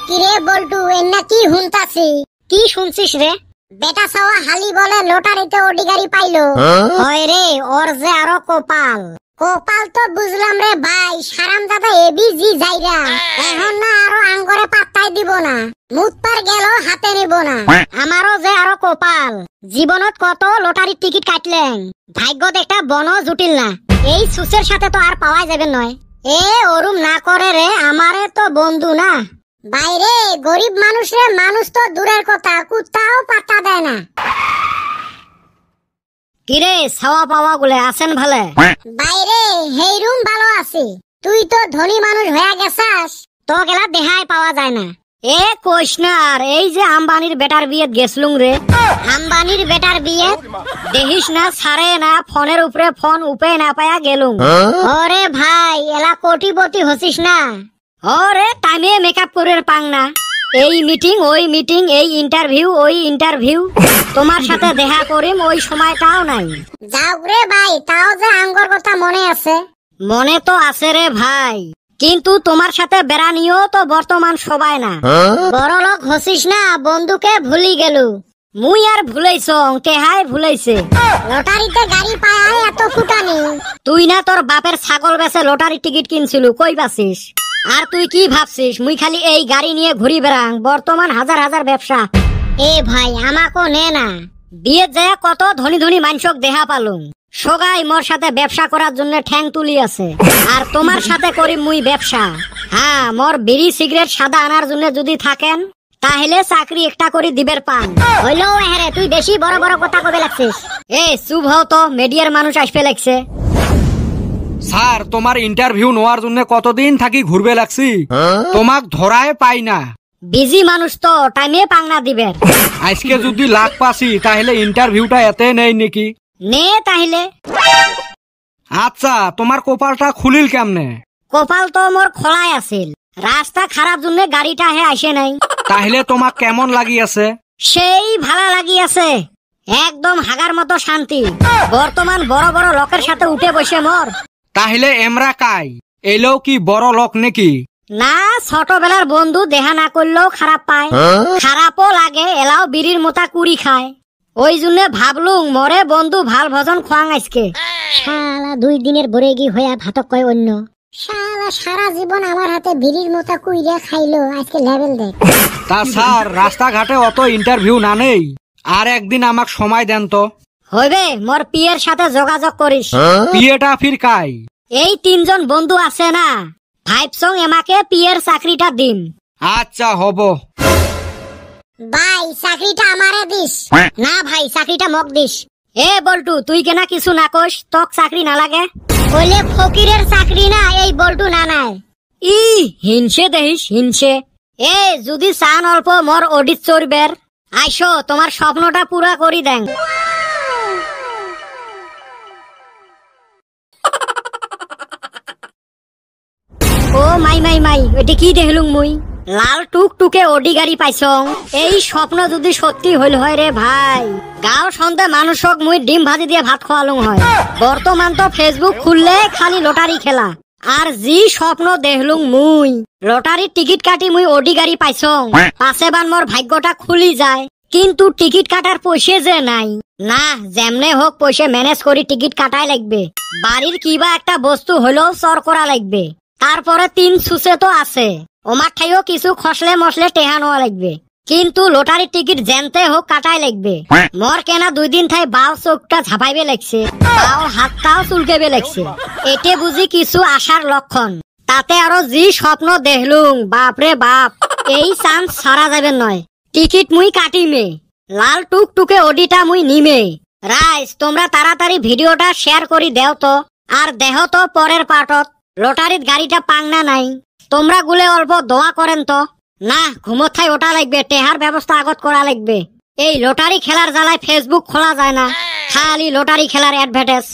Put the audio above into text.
কিরে বল্টু এন্না কি হুনতাছি? কি শুনছিস রে? বেটা সাওয়া হালি বলে লটারিতে ওডি গাড়ি পাইলো। হয় রে, ওর যে আরো কপাল। কপাল তো বুঝলাম রে ভাই, সারাম দাদা এবিজি যাইরা এখন না আরো আঙ্গরে পাত্তাই দিব না, মুতপার গেল হাতে নিব না। আমারও যে আরো কপাল, জীবনত কত লটারির টিকিট কাটলেন, ভাগ্যত একটা বন জুটিল না। এই সুসের সাথে তো আর পাওয়া যাবে নয়। এ ওরুম না করে রে, আমারে তো বন্ধু না। বাইরে গরিব মানুষের মানুষ তো দূরের কথা, কুত্তাও পাত্তা দেয় না। কিরে ছাওয়া পাওয়া গুলে আছেন ভালে? বাইরে হেইরুম ভালো আছি, তুই তো ধনী মানুষ হয়ে গেছাস, তো গেলা দেখাই পাওয়া যায় না। এ কইস না আর, এই যে আম্বানির বেটার বিয়ে গেছলুম রে। আম্বানির বেটার বিয়ে দেখিস না, ছাড়ে না, ফোনের উপরে ফোন উপে না পায়া গেলুম। ওরে ভাই এলা কোটিপতি হসিস না। ওরে টাইমে মেকআপ করে পাং না, এই মিটিং ওই মিটিং, এই ইন্টারভিউ ওই ইন্টারভিউ, তোমার সাথে দেখা করিম ওই সময়টাও নাই। যাও রে ভাই, তাও যে আঙ্গর কথা মনে আছে। মনে তো আছে রে ভাই, কিন্তু তোমার সাথে বেড়ানিও তো বর্তমান সবাই না। বড় লোক হসিস না, বন্ধুকে ভুলি গেলু। মুই আর ভুলাইছ, টেহাই ভুলাইছে। লটারিতে গাড়ি পায় এত ফুটানি। তুই না তোর বাপের ছাগল বেচে লটারি টিকিট কিনছিলু, কই পাছিস? আর তুই কি ভাবছিস মুই খালি এই গাড়ি নিয়ে ঘুরি বেড়াং? বর্তমান হাজার হাজার ব্যবসা। এ ভাই আমাকো নে না, বিয়ে যায় কত ধনী ধনী মানুষক দেখা পালুম, সগাই মোর সাথে ব্যবসা করার জন্য ঠ্যাং তুলি আছে। আর তোমার সাথে করি মুই ব্যবসা। হ্যাঁ, মোর বিড়ি সিগারেট সাদা আনার জন্য যদি থাকেন তাহলে চাকরি একটা করে দিবের পান। হইলো হ্যাঁ, তুই বেশি বড় বড় কথা কবে লাগছিস। এ চুপ হও তো, মিডিয়ার মানুষ আসবে লাগছে। স্যার তোমার ইন্টারভিউ নেওয়ার জন্য কতদিন থাকি ঘুরবে লাগছি, তোমাক ধরায় পাই না। বিজি মানুষ তো, টাইমে পাংনা দিবে। আজকে যদি লাখ পাসি তাহলে ইন্টারভিউটা এতে নেই নাকি? নে তাহলে। আচ্ছা, তোমার কপালটা খুলিল কেমনে? কপাল তো মোর খোলাই আছিল, রাস্তা খারাপ জন্য গাড়িটা হে আসে নাই। তাহলে তোমাক কেমন লাগি আছে? সেই ভালো লাগি আছে, একদম হাগার মতো শান্তি। বর্তমান বড় বড় লোকের সাথে উঠে বসে মোর। তাহলে এমরা কাই এলেও কি বড় লোক নাকি? না, ছোটবেলার বন্ধু দেখা না করলেও খারাপ পায়, খারাপও লাগে, এলাও বিড়ির মোতা কুড়ি খায়। ওই জন্য ভাবলুম মরে বন্ধু ভাল ভজন খোয়াং আজকে। শালা 2 দিনের ভরে গি হইয়া ভাতক কয় অন্য। শালা সারা জীবন আমার হাতে বিড়ির মোতা কুইরা খাইলো, আজকে লেভেল দেখ। তা স্যার রাস্তাঘাটে অত ইন্টারভিউ না নেই, আর একদিন আমাক সময় দেন তো। হইবে, মোর পিয়ের সাথে যোগাযোগ করিস। বিয়েটা ফির কাই? এই 3 জন বন্ধু আছে না, ভাইবসং এমাকে পিয়ের চাকরিটা দিম। আচ্ছা হব। ভাই চাকরিটা আমারে দিস। না ভাই, চাকরিটা মক দিস। এ বল্টু, তুই কেনা কিছু না কইস, তক চাকরি না লাগে? কইলে ফকিরের চাকরি না, এই বল্টু না নাই। ই হিংসে দেহিস, হিংসে। এ যদি চান অল্প মোর অডিট চড়বের, আইসো তোমার স্বপ্নটা পুরা করি দেন। ও মাই মাই মাই, এটা কি দেখলুম মুই? লাল টুক টুকে ওডি গাড়ি পাইছং। এই স্বপ্ন যদি সত্যি হইল হয় রে ভাই, গাঁও সন্ধ্যে মানুষক মুই ডিম ভাজি দিয়ে ভাত খাওয়ালুম হয়। বর্তমান তো ফেসবুক খুললে খালি লটারি খেলা। আর জি স্বপ্ন দেখলুম মুই, লটারির টিকিট কাটি মুই ওডি গাড়ি পাইছং, পাশেবান মোর ভাগ্যটা খুলি যায়। কিন্তু টিকিট কাটার পয়সা যে নাই। না, যেমনে হোক পয়সা ম্যানেজ করি টিকিট কাটাই লাগবে। বাড়ির কিবা একটা বস্তু হলেও চর করা লাগবে। তারপরে 3 সুসে তো আছে, ওমার ঠাইও কিছু খসলে মসলে টেহা নেওয়া লাগবে। কিন্তু লটারির টিকিট জেনতে হোক কাটাই লাগবে। মোর কেনা 2 দিন থাই বাও চোখটা ঝাপাইবে লাগছে, বাও হাতটাও চুলকেবে লাগছে। এতে বুঝি কিছু আশার লক্ষণ। তাতে আরো জি স্বপ্ন দেখলুম, বাপরে বাপ, এই চান্স ছাড়া যাবে নয়। টিকিট মুই কাটিমে, লাল টুক টুকে ওডিটা মুই নিমে। রাইস তোমরা তাড়াতাড়ি ভিডিওটা শেয়ার করি দেও তো, আর দেহ তো পরের পার্টত লটারির গাড়িটা পাংনা নাই। তোমরা গুলে অল্প দোয়া করেন তো। না, ঘুমোথায় ওটা লাগবে, টেহার ব্যবস্থা আগত করা লাগবে। এই লটারি খেলার জ্বালায় ফেসবুক খোলা যায় না, খালি লটারি খেলার অ্যাডভার্টাইজ।